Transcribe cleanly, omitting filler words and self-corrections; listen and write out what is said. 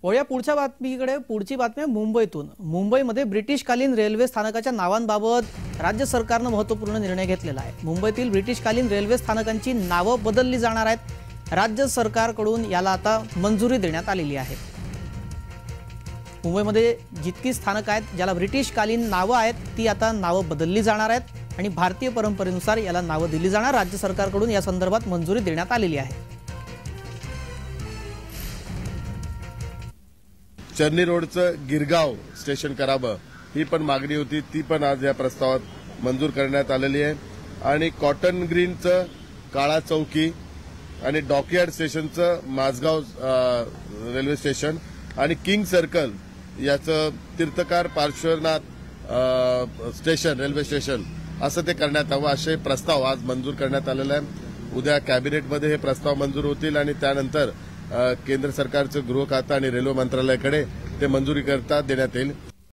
वळूया पुढच्या बातमीकडे। पुढची बातमी आहे मुंबईतून। मुंबईमध्ये ब्रिटिशकालीन रेल्वे स्थानकाच्या नावांबाबत राज्य सरकारने महत्त्वपूर्ण निर्णय घेतलेला आहे। मुंबईतील ब्रिटिशकालीन रेल्वे स्थानकांची नावे बदलली जाणार आहेत। राज्य सरकारकडून याला आता मंजुरी देण्यात आलेली आहे। मुंबईमध्ये जितकी स्थानक आहेत ज्याला ब्रिटिशकालीन नावे आहेत ती आता नावे बदलली जाणार आहेत आणि भारतीय परंपरेनुसार याला नावे दिली जाणार। राज्य सरकारकडून या संदर्भात मंजुरी देण्यात आलेली आहे। चर्नी रोडचं गिरगाव स्टेशन करावं ही पण मागणी होती, ती पण आज या प्रस्तावात मंजूर करण्यात आलेली आहे। आणि कॉटन ग्रीनचं काळा चौकी आणि डॉकयार्ड स्टेशनचं माझगाव रेल्वे स्टेशन आणि किंग सर्कल याचं तीर्थकार पार्श्वनाथ स्टेशन रेल्वे स्टेशन असं ते करण्यात यावं असे प्रस्ताव आज मंजूर करण्यात आलेला आहे। उद्या कॅबिनेटमध्ये हे प्रस्ताव मंजूर होतील आणि त्यानंतर केंद्र सरकारचं गृह खातं आणि रेल्वे मंत्रालयाकडे ते मंजुरी करता देण्यात येईल।